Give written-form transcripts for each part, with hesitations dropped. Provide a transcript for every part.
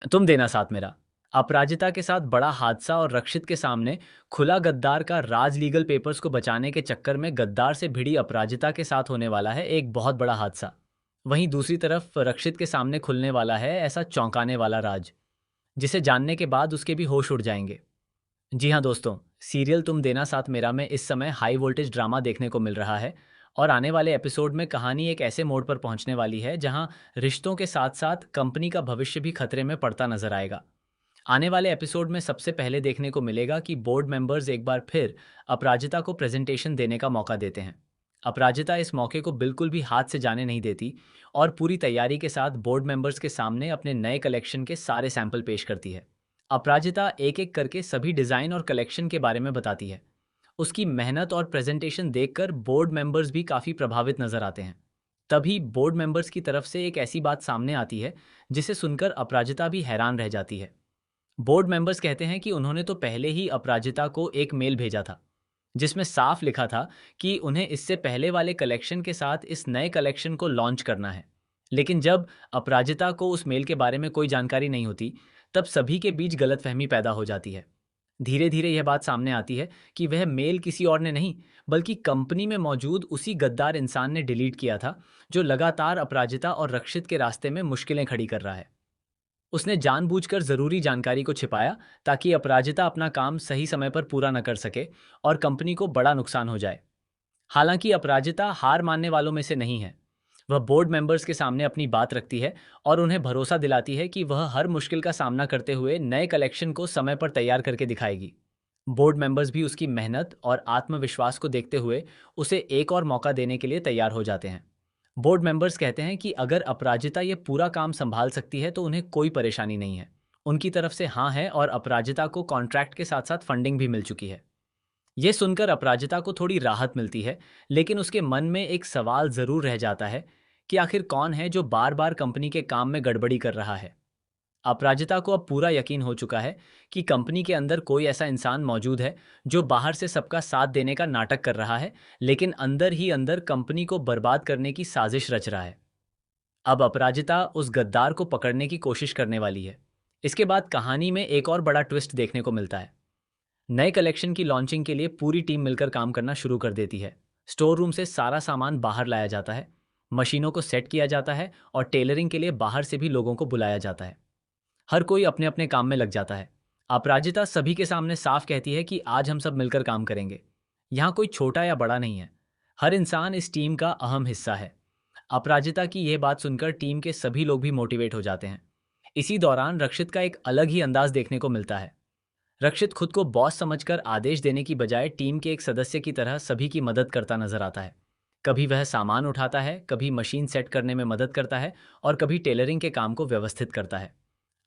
तुम देना साथ मेरा। अपराजिता के साथ बड़ा हादसा और रक्षित के सामने खुला गद्दार का राज लीगल पेपर्स को बचाने के चक्कर में गद्दार से भिड़ी अपराजिता के साथ होने वाला है एक बहुत बड़ा हादसा। वहीं दूसरी तरफ रक्षित के सामने खुलने वाला है ऐसा चौंकाने वाला राज जिसे जानने के बाद उसके भी होश उड़ जाएंगे। जी हाँ दोस्तों, सीरियल तुम देना साथ मेरा में इस समय हाई वोल्टेज ड्रामा देखने को मिल रहा है। और आने वाले एपिसोड में कहानी एक ऐसे मोड़ पर पहुंचने वाली है जहां रिश्तों के साथ साथ कंपनी का भविष्य भी खतरे में पड़ता नजर आएगा। आने वाले एपिसोड में सबसे पहले देखने को मिलेगा कि बोर्ड मेंबर्स एक बार फिर अपराजिता को प्रेजेंटेशन देने का मौका देते हैं। अपराजिता इस मौके को बिल्कुल भी हाथ से जाने नहीं देती और पूरी तैयारी के साथ बोर्ड मेंबर्स के सामने अपने नए कलेक्शन के सारे सैंपल पेश करती है। अपराजिता एक एक करके सभी डिज़ाइन और कलेक्शन के बारे में बताती है। उसकी मेहनत और प्रेजेंटेशन देखकर बोर्ड मेंबर्स भी काफ़ी प्रभावित नजर आते हैं। तभी बोर्ड मेंबर्स की तरफ से एक ऐसी बात सामने आती है जिसे सुनकर अपराजिता भी हैरान रह जाती है। बोर्ड मेंबर्स कहते हैं कि उन्होंने तो पहले ही अपराजिता को एक मेल भेजा था जिसमें साफ लिखा था कि उन्हें इससे पहले वाले कलेक्शन के साथ इस नए कलेक्शन को लॉन्च करना है। लेकिन जब अपराजिता को उस मेल के बारे में कोई जानकारी नहीं होती, तब सभी के बीच गलतफहमी पैदा हो जाती है। धीरे धीरे यह बात सामने आती है कि वह मेल किसी और ने नहीं, बल्कि कंपनी में मौजूद उसी गद्दार इंसान ने डिलीट किया था जो लगातार अपराजिता और रक्षित के रास्ते में मुश्किलें खड़ी कर रहा है। उसने जानबूझकर जरूरी जानकारी को छिपाया ताकि अपराजिता अपना काम सही समय पर पूरा न कर सके और कंपनी को बड़ा नुकसान हो जाए। हालांकि अपराजिता हार मानने वालों में से नहीं है। वह बोर्ड मेंबर्स के सामने अपनी बात रखती है और उन्हें भरोसा दिलाती है कि वह हर मुश्किल का सामना करते हुए नए कलेक्शन को समय पर तैयार करके दिखाएगी। बोर्ड मेंबर्स भी उसकी मेहनत और आत्मविश्वास को देखते हुए उसे एक और मौका देने के लिए तैयार हो जाते हैं। बोर्ड मेंबर्स कहते हैं कि अगर अपराजिता ये पूरा काम संभाल सकती है तो उन्हें कोई परेशानी नहीं है। उनकी तरफ से हाँ है और अपराजिता को कॉन्ट्रैक्ट के साथ साथ फंडिंग भी मिल चुकी है। ये सुनकर अपराजिता को थोड़ी राहत मिलती है, लेकिन उसके मन में एक सवाल जरूर रह जाता है कि आखिर कौन है जो बार बार कंपनी के काम में गड़बड़ी कर रहा है। अपराजिता को अब पूरा यकीन हो चुका है कि कंपनी के अंदर कोई ऐसा इंसान मौजूद है जो बाहर से सबका साथ देने का नाटक कर रहा है, लेकिन अंदर ही अंदर कंपनी को बर्बाद करने की साजिश रच रहा है। अब अपराजिता उस गद्दार को पकड़ने की कोशिश करने वाली है। इसके बाद कहानी में एक और बड़ा ट्विस्ट देखने को मिलता है। नए कलेक्शन की लॉन्चिंग के लिए पूरी टीम मिलकर काम करना शुरू कर देती है। स्टोर रूम से सारा सामान बाहर लाया जाता है, मशीनों को सेट किया जाता है और टेलरिंग के लिए बाहर से भी लोगों को बुलाया जाता है। हर कोई अपने अपने काम में लग जाता है। अपराजिता सभी के सामने साफ कहती है कि आज हम सब मिलकर काम करेंगे। यहाँ कोई छोटा या बड़ा नहीं है, हर इंसान इस टीम का अहम हिस्सा है। अपराजिता की यह बात सुनकर टीम के सभी लोग भी मोटिवेट हो जाते हैं। इसी दौरान रक्षित का एक अलग ही अंदाज देखने को मिलता है। रक्षित खुद को बॉस समझकर आदेश देने की बजाय टीम के एक सदस्य की तरह सभी की मदद करता नजर आता है। कभी वह सामान उठाता है, कभी मशीन सेट करने में मदद करता है और कभी टेलरिंग के काम को व्यवस्थित करता है।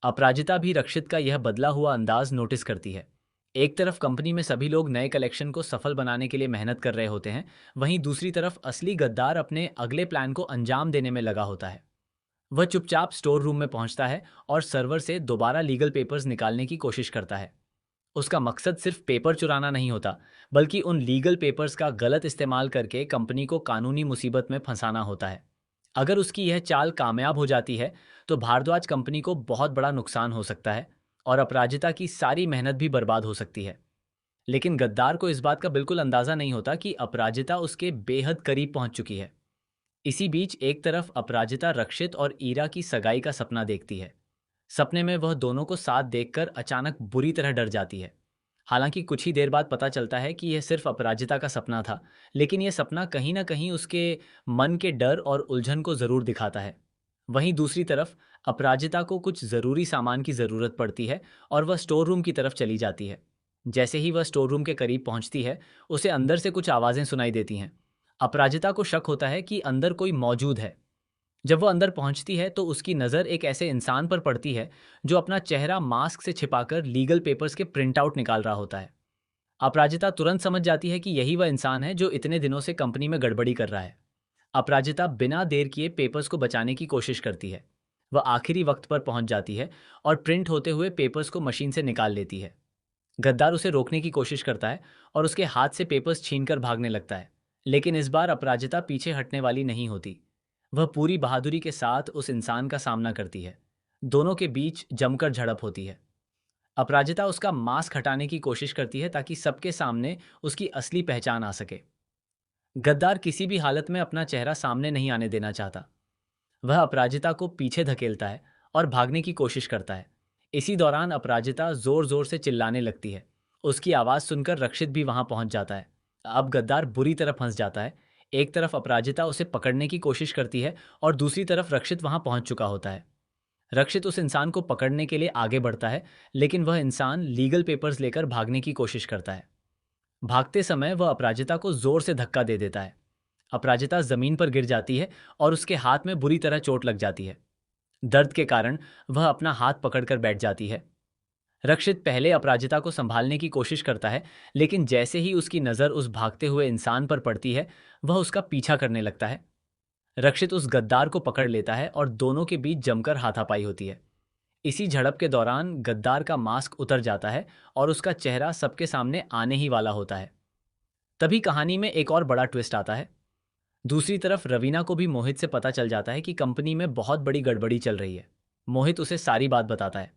अपराजिता भी रक्षित का यह बदला हुआ अंदाज नोटिस करती है। एक तरफ कंपनी में सभी लोग नए कलेक्शन को सफल बनाने के लिए मेहनत कर रहे होते हैं, वहीं दूसरी तरफ असली गद्दार अपने अगले प्लान को अंजाम देने में लगा होता है। वह चुपचाप स्टोर रूम में पहुंचता है और सर्वर से दोबारा लीगल पेपर्स निकालने की कोशिश करता है। उसका मकसद सिर्फ पेपर चुराना नहीं होता, बल्कि उन लीगल पेपर्स का गलत इस्तेमाल करके कंपनी को कानूनी मुसीबत में फंसाना होता है। अगर उसकी यह चाल कामयाब हो जाती है, तो भारद्वाज कंपनी को बहुत बड़ा नुकसान हो सकता है और अपराजिता की सारी मेहनत भी बर्बाद हो सकती है। लेकिन गद्दार को इस बात का बिल्कुल अंदाजा नहीं होता कि अपराजिता उसके बेहद करीब पहुंच चुकी है। इसी बीच एक तरफ अपराजिता रक्षित और ईरा की सगाई का सपना देखती है। सपने में वह दोनों को साथ देखकर अचानक बुरी तरह डर जाती है। हालांकि कुछ ही देर बाद पता चलता है कि यह सिर्फ अपराजिता का सपना था, लेकिन यह सपना कहीं ना कहीं उसके मन के डर और उलझन को जरूर दिखाता है। वहीं दूसरी तरफ अपराजिता को कुछ जरूरी सामान की जरूरत पड़ती है और वह स्टोर रूम की तरफ चली जाती है। जैसे ही वह स्टोर रूम के करीब पहुंचती है, उसे अंदर से कुछ आवाजें सुनाई देती हैं। अपराजिता को शक होता है कि अंदर कोई मौजूद है। जब वो अंदर पहुंचती है तो उसकी नज़र एक ऐसे इंसान पर पड़ती है जो अपना चेहरा मास्क से छिपाकर लीगल पेपर्स के प्रिंट आउट निकाल रहा होता है। अपराजिता तुरंत समझ जाती है कि यही वह इंसान है जो इतने दिनों से कंपनी में गड़बड़ी कर रहा है। अपराजिता बिना देर किए पेपर्स को बचाने की कोशिश करती है। वह आखिरी वक्त पर पहुंच जाती है और प्रिंट होते हुए पेपर्स को मशीन से निकाल लेती है। गद्दार उसे रोकने की कोशिश करता है और उसके हाथ से पेपर्स छीनकर भागने लगता है। लेकिन इस बार अपराजिता पीछे हटने वाली नहीं होती। वह पूरी बहादुरी के साथ उस इंसान का सामना करती है। दोनों के बीच जमकर झड़प होती है। अपराजिता उसका मास्क हटाने की कोशिश करती है ताकि सबके सामने उसकी असली पहचान आ सके। गद्दार किसी भी हालत में अपना चेहरा सामने नहीं आने देना चाहता। वह अपराजिता को पीछे धकेलता है और भागने की कोशिश करता है। इसी दौरान अपराजिता जोर जोर से चिल्लाने लगती है। उसकी आवाज सुनकर रक्षित भी वहां पहुंच जाता है। अब गद्दार बुरी तरह फंस जाता है। एक तरफ अपराजिता उसे पकड़ने की कोशिश करती है और दूसरी तरफ रक्षित वहां पहुंच चुका होता है। रक्षित उस इंसान को पकड़ने के लिए आगे बढ़ता है, लेकिन वह इंसान लीगल पेपर्स लेकर भागने की कोशिश करता है। भागते समय वह अपराजिता को जोर से धक्का दे देता है। अपराजिता जमीन पर गिर जाती है और उसके हाथ में बुरी तरह चोट लग जाती है। दर्द के कारण वह अपना हाथ पकड़कर बैठ जाती है। रक्षित पहले अपराजिता को संभालने की कोशिश करता है, लेकिन जैसे ही उसकी नज़र उस भागते हुए इंसान पर पड़ती है, वह उसका पीछा करने लगता है। रक्षित उस गद्दार को पकड़ लेता है और दोनों के बीच जमकर हाथापाई होती है। इसी झड़प के दौरान गद्दार का मास्क उतर जाता है और उसका चेहरा सबके सामने आने ही वाला होता है। तभी कहानी में एक और बड़ा ट्विस्ट आता है। दूसरी तरफ रवीना को भी मोहित से पता चल जाता है कि कंपनी में बहुत बड़ी गड़बड़ी चल रही है। मोहित उसे सारी बात बताता है।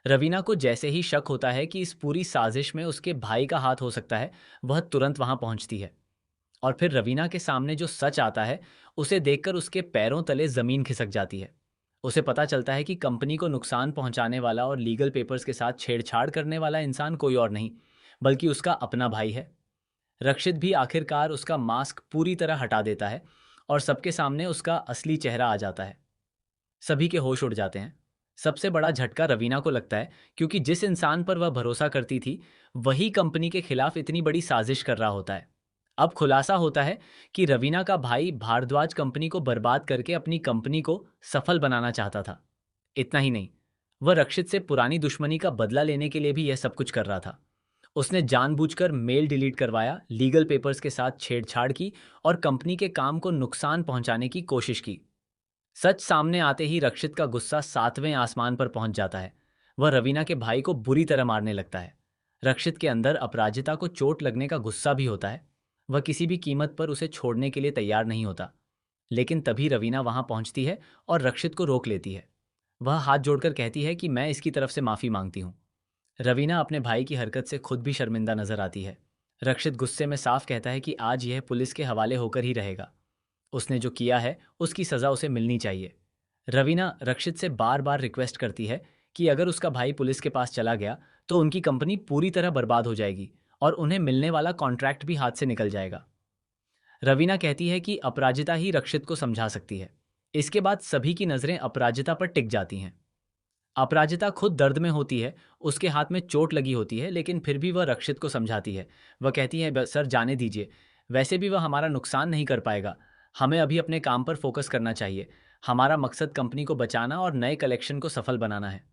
रवीना को जैसे ही शक होता है कि इस पूरी साजिश में उसके भाई का हाथ हो सकता है, वह तुरंत वहां पहुंचती है। और फिर रवीना के सामने जो सच आता है, उसे देखकर उसके पैरों तले जमीन खिसक जाती है। उसे पता चलता है कि कंपनी को नुकसान पहुंचाने वाला और लीगल पेपर्स के साथ छेड़छाड़ करने वाला इंसान कोई और नहीं, बल्कि उसका अपना भाई है। रक्षित भी आखिरकार उसका मास्क पूरी तरह हटा देता है और सबके सामने उसका असली चेहरा आ जाता है। सभी के होश उड़ जाते हैं। सबसे बड़ा झटका रवीना को लगता है, क्योंकि जिस इंसान पर वह भरोसा करती थी, वही कंपनी के खिलाफ इतनी बड़ी साजिश कर रहा होता है। अब खुलासा होता है कि रवीना का भाई भारद्वाज कंपनी को बर्बाद करके अपनी कंपनी को सफल बनाना चाहता था। इतना ही नहीं, वह रक्षित से पुरानी दुश्मनी का बदला लेने के लिए भी यह सब कुछ कर रहा था। उसने जानबूझकर मेल डिलीट करवाया, लीगल पेपर्स के साथ छेड़छाड़ की और कंपनी के काम को नुकसान पहुंचाने की कोशिश की। सच सामने आते ही रक्षित का गुस्सा सातवें आसमान पर पहुंच जाता है। वह रवीना के भाई को बुरी तरह मारने लगता है। रक्षित के अंदर अपराजिता को चोट लगने का गुस्सा भी होता है। वह किसी भी कीमत पर उसे छोड़ने के लिए तैयार नहीं होता। लेकिन तभी रवीना वहां पहुंचती है और रक्षित को रोक लेती है। वह हाथ जोड़कर कहती है कि मैं इसकी तरफ से माफी मांगती हूँ। रवीना अपने भाई की हरकत से खुद भी शर्मिंदा नजर आती है। रक्षित गुस्से में साफ कहता है कि आज यह पुलिस के हवाले होकर ही रहेगा। उसने जो किया है उसकी सजा उसे मिलनी चाहिए। रवीना रक्षित से बार बार रिक्वेस्ट करती है कि अगर उसका भाई पुलिस के पास चला गया तो उनकी कंपनी पूरी तरह बर्बाद हो जाएगी और उन्हें मिलने वाला कॉन्ट्रैक्ट भी हाथ से निकल जाएगा। रवीना कहती है कि अपराजिता ही रक्षित को समझा सकती है। इसके बाद सभी की नजरें अपराजिता पर टिक जाती हैं। अपराजिता खुद दर्द में होती है, उसके हाथ में चोट लगी होती है, लेकिन फिर भी वह रक्षित को समझाती है। वह कहती है, सर जाने दीजिए, वैसे भी वह हमारा नुकसान नहीं कर पाएगा। हमें अभी अपने काम पर फोकस करना चाहिए। हमारा मकसद कंपनी को बचाना और नए कलेक्शन को सफल बनाना है।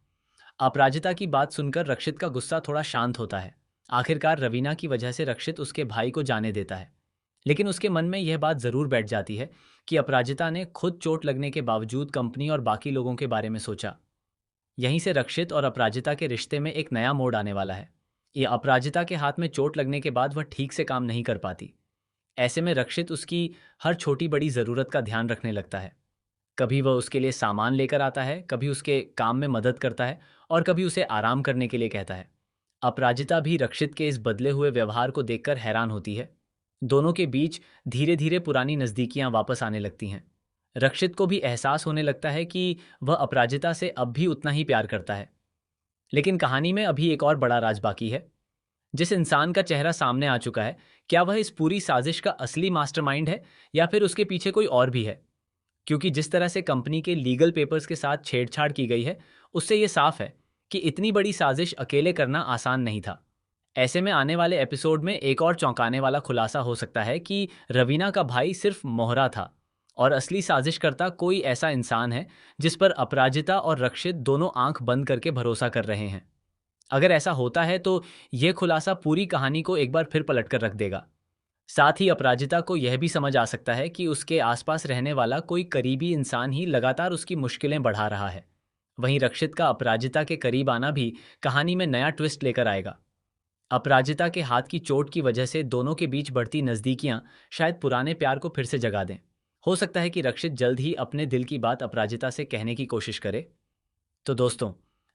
अपराजिता की बात सुनकर रक्षित का गुस्सा थोड़ा शांत होता है। आखिरकार रवीना की वजह से रक्षित उसके भाई को जाने देता है। लेकिन उसके मन में यह बात जरूर बैठ जाती है कि अपराजिता ने खुद चोट लगने के बावजूद कंपनी और बाकी लोगों के बारे में सोचा। यहीं से रक्षित और अपराजिता के रिश्ते में एक नया मोड़ आने वाला है। ये अपराजिता के हाथ में चोट लगने के बाद वह ठीक से काम नहीं कर पाती। ऐसे में रक्षित उसकी हर छोटी बड़ी ज़रूरत का ध्यान रखने लगता है। कभी वह उसके लिए सामान लेकर आता है, कभी उसके काम में मदद करता है और कभी उसे आराम करने के लिए कहता है। अपराजिता भी रक्षित के इस बदले हुए व्यवहार को देखकर हैरान होती है। दोनों के बीच धीरे धीरे पुरानी नज़दीकियां वापस आने लगती हैं। रक्षित को भी एहसास होने लगता है कि वह अपराजिता से अब भी उतना ही प्यार करता है। लेकिन कहानी में अभी एक और बड़ा राज बाकी है। जिस इंसान का चेहरा सामने आ चुका है, क्या वह इस पूरी साजिश का असली मास्टरमाइंड है या फिर उसके पीछे कोई और भी है? क्योंकि जिस तरह से कंपनी के लीगल पेपर्स के साथ छेड़छाड़ की गई है, उससे यह साफ है कि इतनी बड़ी साजिश अकेले करना आसान नहीं था। ऐसे में आने वाले एपिसोड में एक और चौंकाने वाला खुलासा हो सकता है कि रवीना का भाई सिर्फ मोहरा था और असली साजिशकर्ता कोई ऐसा इंसान है जिस पर अपराजिता और रक्षित दोनों आंख बंद करके भरोसा कर रहे हैं। अगर ऐसा होता है तो यह खुलासा पूरी कहानी को एक बार फिर पलट कर रख देगा। साथ ही अपराजिता को यह भी समझ आ सकता है कि उसके आसपास रहने वाला कोई करीबी इंसान ही लगातार उसकी मुश्किलें बढ़ा रहा है। वहीं रक्षित का अपराजिता के करीब आना भी कहानी में नया ट्विस्ट लेकर आएगा। अपराजिता के हाथ की चोट की वजह से दोनों के बीच बढ़ती नज़दीकियां शायद पुराने प्यार को फिर से जगा दें। हो सकता है कि रक्षित जल्द ही अपने दिल की बात अपराजिता से कहने की कोशिश करे। तो दोस्तों,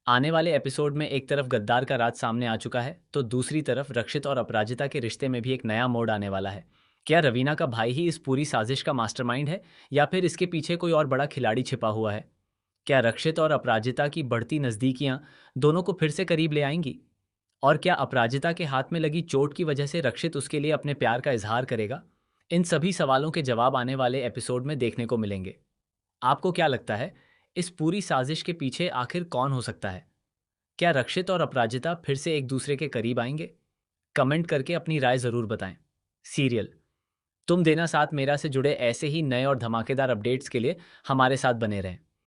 आने वाले एपिसोड में एक तरफ गद्दार का राज सामने आ चुका है, तो दूसरी तरफ रक्षित और अपराजिता के रिश्ते में भी एक नया मोड़ आने वाला है। क्या रवीना का भाई ही इस पूरी साजिश का मास्टरमाइंड है, या फिर इसके पीछे कोई और बड़ा खिलाड़ी छिपा हुआ है? क्या रक्षित और अपराजिता की बढ़ती नज़दीकियां दोनों को फिर से करीब ले आएंगी? और क्या अपराजिता के हाथ में लगी चोट की वजह से रक्षित उसके लिए अपने प्यार का इजहार करेगा? इन सभी सवालों के जवाब आने वाले एपिसोड में देखने को मिलेंगे। आपको क्या लगता है, इस पूरी साजिश के पीछे आखिर कौन हो सकता है? क्या रक्षित और अपराजिता फिर से एक दूसरे के करीब आएंगे? कमेंट करके अपनी राय जरूर बताएं। सीरियल तुम देना साथ मेरा से जुड़े ऐसे ही नए और धमाकेदार अपडेट्स के लिए हमारे साथ बने रहें।